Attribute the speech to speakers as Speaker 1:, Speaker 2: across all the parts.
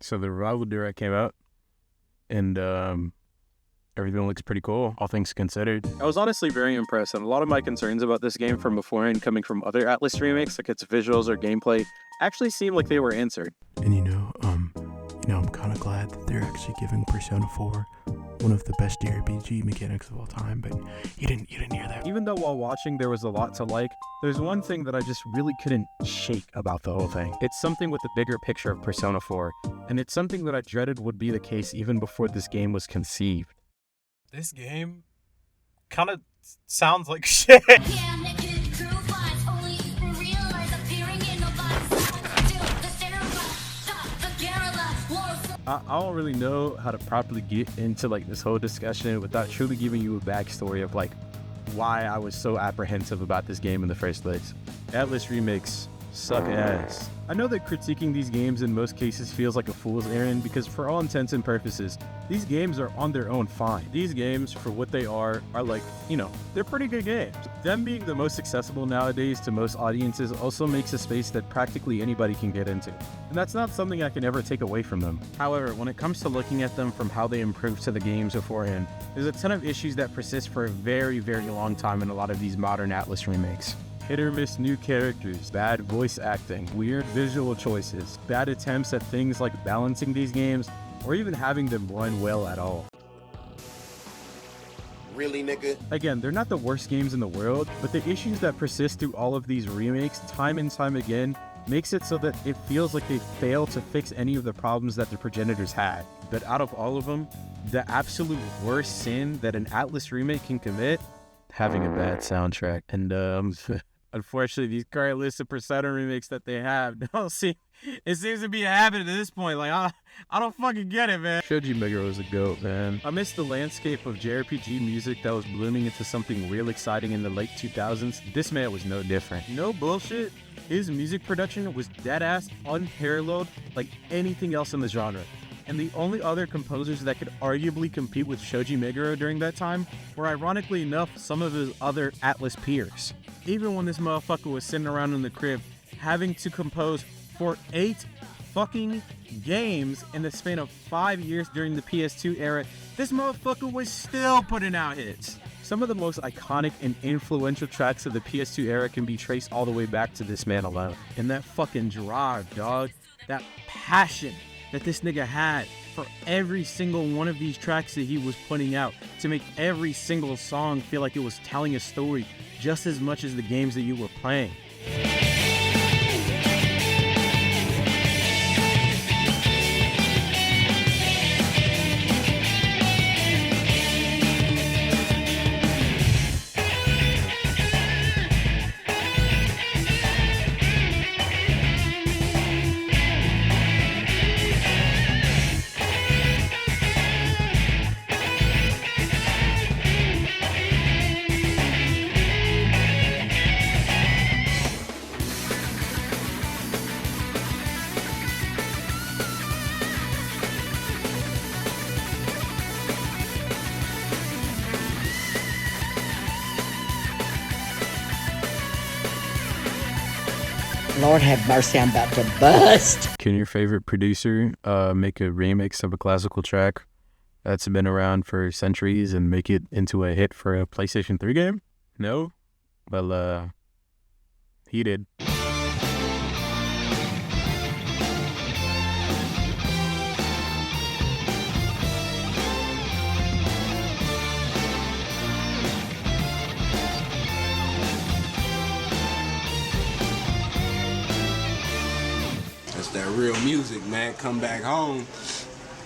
Speaker 1: So the Revival Direct came out, and everything looks pretty cool, all things considered. I was honestly very impressed, and a lot of my concerns about this game from beforehand coming from other Atlas remakes, like its visuals or gameplay, actually seemed like they were answered.
Speaker 2: And I'm kind of glad that they're actually giving Persona 4 one of the best JRPG mechanics of all time, but you didn't hear that.
Speaker 1: Even though while watching there was a lot to like, there's one thing that I just really couldn't shake about the whole thing. It's something with the bigger picture of Persona 4, and it's something that I dreaded would be the case even before this game was conceived.
Speaker 3: This game kind of sounds like shit.
Speaker 1: I don't really know how to properly get into like this whole discussion without truly giving you a backstory of like why I was so apprehensive about this game in the first place. Atlas remakes suck ass. I know that critiquing these games in most cases feels like a fool's errand because for all intents and purposes, these games are on their own fine. These games, for what they are like, they're pretty good games. Them being the most accessible nowadays to most audiences also makes a space that practically anybody can get into. And that's not something I can ever take away from them. However, when it comes to looking at them from how they improved to the games beforehand, there's a ton of issues that persist for a very, very long time in a lot of these modern Atlas remakes. Hit or miss new characters, bad voice acting, weird visual choices, bad attempts at things like balancing these games, or even having them run well at all.
Speaker 4: Really, nigga?
Speaker 1: Again, they're not the worst games in the world, but the issues that persist through all of these remakes time and time again makes it so that it feels like they fail to fix any of the problems that their progenitors had. But out of all of them, the absolute worst sin that an Atlas remake can commit, having a bad soundtrack. And unfortunately, these current list of Persona remakes that they have it seems to be a habit at this point. Like, I don't fucking get it, man. Shoji Meguro is a goat, man. I miss the landscape of JRPG music that was blooming into something real exciting in the late 2000s. This man was no different. No bullshit. His music production was dead-ass, unparalleled, like anything else in the genre. And the only other composers that could arguably compete with Shoji Meguro during that time were, ironically enough, some of his other Atlas peers. Even when this motherfucker was sitting around in the crib having to compose for 8 fucking games in the span of 5 years during the PS2 era, this motherfucker was still putting out hits. Some of the most iconic and influential tracks of the PS2 era can be traced all the way back to this man alone. And that fucking drive, dog, that passion that this nigga had for every single one of these tracks that he was putting out to make every single song feel like it was telling a story just as much as the games that you were playing.
Speaker 5: Lord have mercy, I'm about to bust.
Speaker 1: Can your favorite producer make a remix of a classical track that's been around for centuries and make it into a hit for a PlayStation 3 game? No? Well, he did.
Speaker 4: That real music, man. Come back home,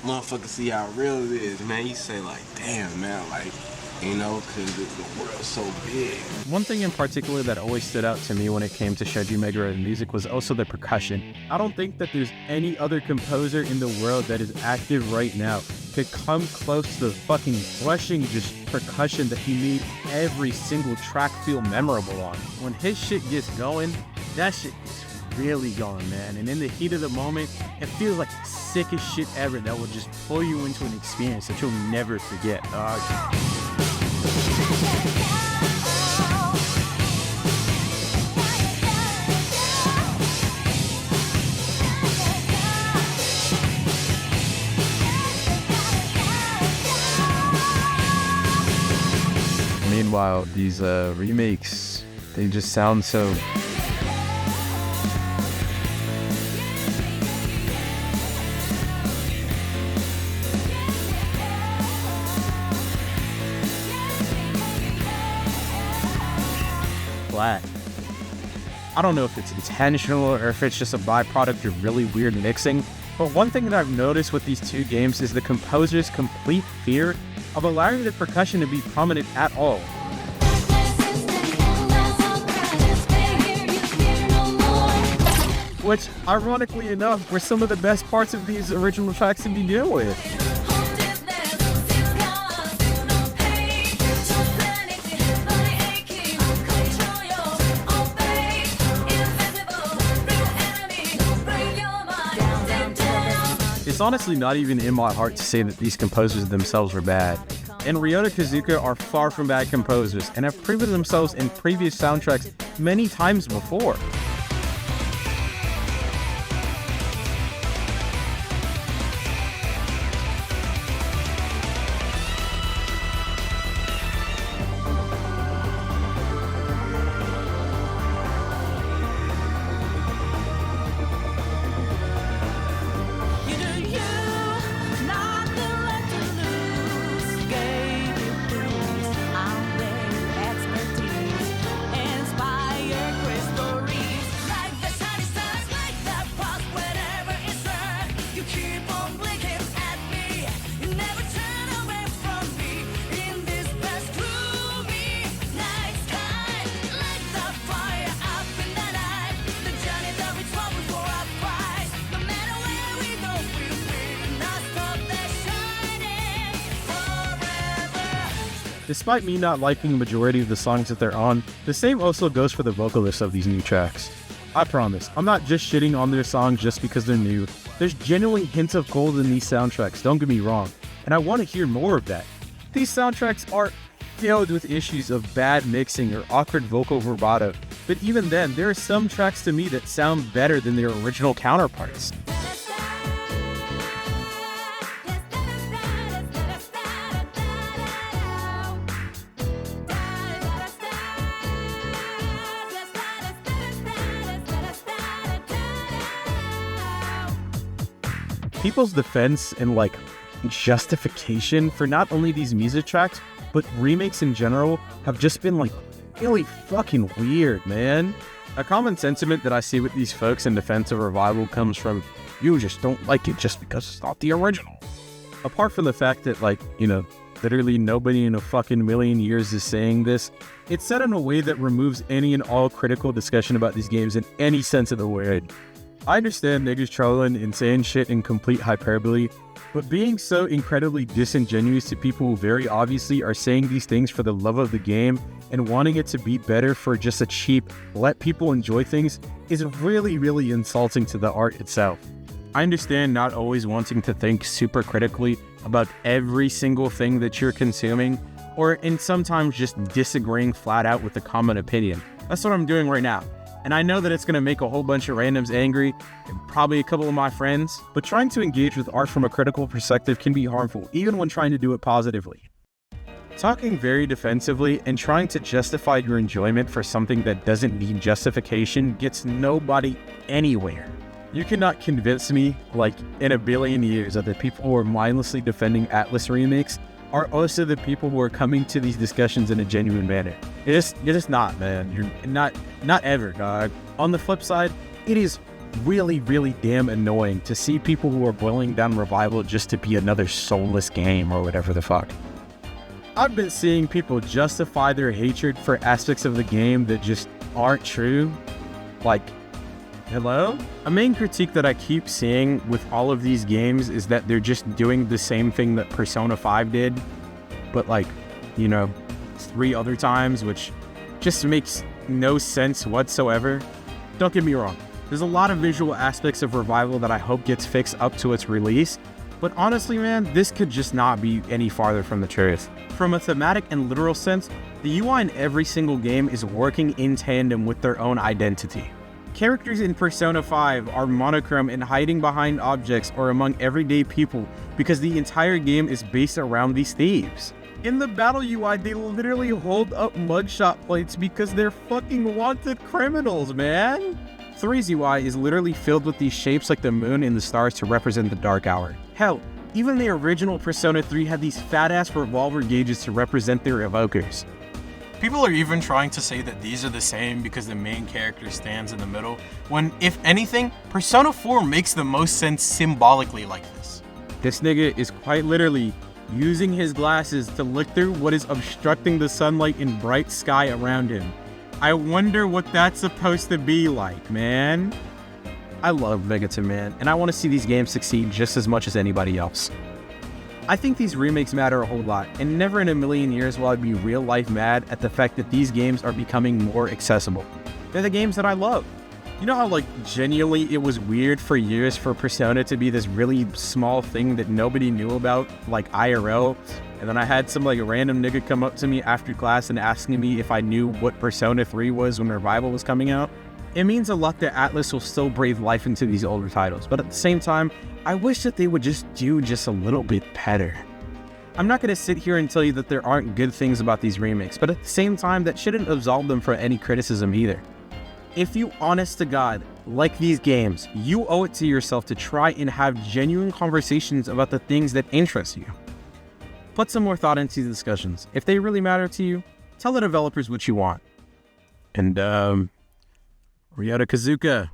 Speaker 4: motherfucker, see how real it is, man. You say like, damn, man, like, because the world's so big.
Speaker 1: One thing in particular that always stood out to me when it came to Shoji Meguro's music was also the percussion. I don't think that there's any other composer in the world that is active right now could come close to the fucking crushing just percussion that he made every single track feel memorable on. When his shit gets going, that shit gets really going, man. And in the heat of the moment, it feels like the sickest shit ever that will just pull you into an experience that you'll never forget, dog. Meanwhile, these remakes, they just sound so... flat. I don't know if it's intentional or if it's just a byproduct of really weird mixing, but one thing that I've noticed with these two games is the composer's complete fear of allowing the percussion to be prominent at all. Which, ironically enough, were some of the best parts of these original tracks to begin with. It's honestly not even in my heart to say that these composers themselves are bad. And Ryota Kazuka are far from bad composers and have proven themselves in previous soundtracks many times before. Despite me not liking the majority of the songs that they're on, the same also goes for the vocalists of these new tracks. I promise, I'm not just shitting on their songs just because they're new. There's genuinely hints of gold in these soundtracks, don't get me wrong, and I want to hear more of that. These soundtracks are filled with issues of bad mixing or awkward vocal vibrato, but even then, there are some tracks to me that sound better than their original counterparts. People's defense and justification for not only these music tracks, but remakes in general have just been really fucking weird, man. A common sentiment that I see with these folks in defense of Revival comes from, you just don't like it just because it's not the original. Apart from the fact that literally nobody in a fucking million years is saying this, it's said in a way that removes any and all critical discussion about these games in any sense of the word. I understand niggas trolling and saying shit in complete hyperbole, but being so incredibly disingenuous to people who very obviously are saying these things for the love of the game and wanting it to be better for just a cheap, let people enjoy things is really, really insulting to the art itself. I understand not always wanting to think super critically about every single thing that you're consuming, and sometimes just disagreeing flat out with a common opinion. That's what I'm doing right now. And I know that it's going to make a whole bunch of randoms angry, and probably a couple of my friends, but trying to engage with art from a critical perspective can be harmful, even when trying to do it positively. Talking very defensively and trying to justify your enjoyment for something that doesn't need justification gets nobody anywhere. You cannot convince me, in a billion years, that the people who are mindlessly defending Atlas remakes are also the people who are coming to these discussions in a genuine manner. You're just not, man. You're not ever, dog. On the flip side, it is really, really damn annoying to see people who are boiling down Revival just to be another soulless game or whatever the fuck. I've been seeing people justify their hatred for aspects of the game that just aren't true. Hello? A main critique that I keep seeing with all of these games is that they're just doing the same thing that Persona 5 did, but 3 other times, which just makes no sense whatsoever. Don't get me wrong, there's a lot of visual aspects of Revival that I hope gets fixed up to its release, but honestly, man, this could just not be any farther from the truth. From a thematic and literal sense, the UI in every single game is working in tandem with their own identity. Characters in Persona 5 are monochrome and hiding behind objects or among everyday people because the entire game is based around these themes. In the battle UI, they literally hold up mugshot plates because they're fucking wanted criminals, man. 3's UI is literally filled with these shapes like the moon and the stars to represent the dark hour. Hell, even the original Persona 3 had these fat-ass revolver gauges to represent their evokers.
Speaker 2: People are even trying to say that these are the same because the main character stands in the middle, when, if anything, Persona 4 makes the most sense symbolically like this.
Speaker 1: This nigga is quite literally using his glasses to look through what is obstructing the sunlight and bright sky around him. I wonder what that's supposed to be like, man. I love Megaton, man, and I want to see these games succeed just as much as anybody else. I think these remakes matter a whole lot, and never in a million years will I be real life mad at the fact that these games are becoming more accessible. They're the games that I love. You know how, like, genuinely it was weird for years for Persona to be this really small thing that nobody knew about, like IRL, and then I had some, like, random nigga come up to me after class and asking me if I knew what Persona 3 was when Revival was coming out? It means a lot that Atlus will still breathe life into these older titles, but at the same time, I wish that they would just do just a little bit better. I'm not going to sit here and tell you that there aren't good things about these remakes, but at the same time, that shouldn't absolve them from any criticism either. If you, honest to God, like these games, you owe it to yourself to try and have genuine conversations about the things that interest you. Put some more thought into the discussions. If they really matter to you, tell the developers what you want. And, Ryota Kazuka,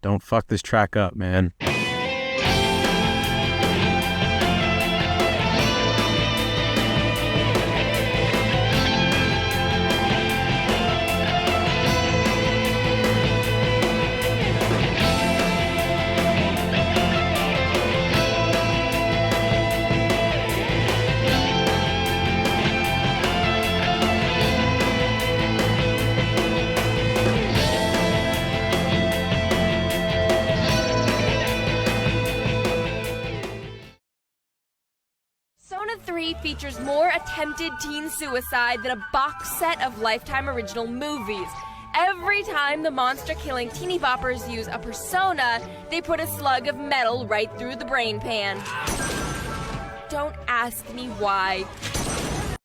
Speaker 1: don't fuck this track up, man.
Speaker 6: Persona 3 features more attempted teen suicide than a box set of Lifetime original movies. Every time the monster-killing teeny boppers use a persona, they put a slug of metal right through the brain pan. Don't ask me why.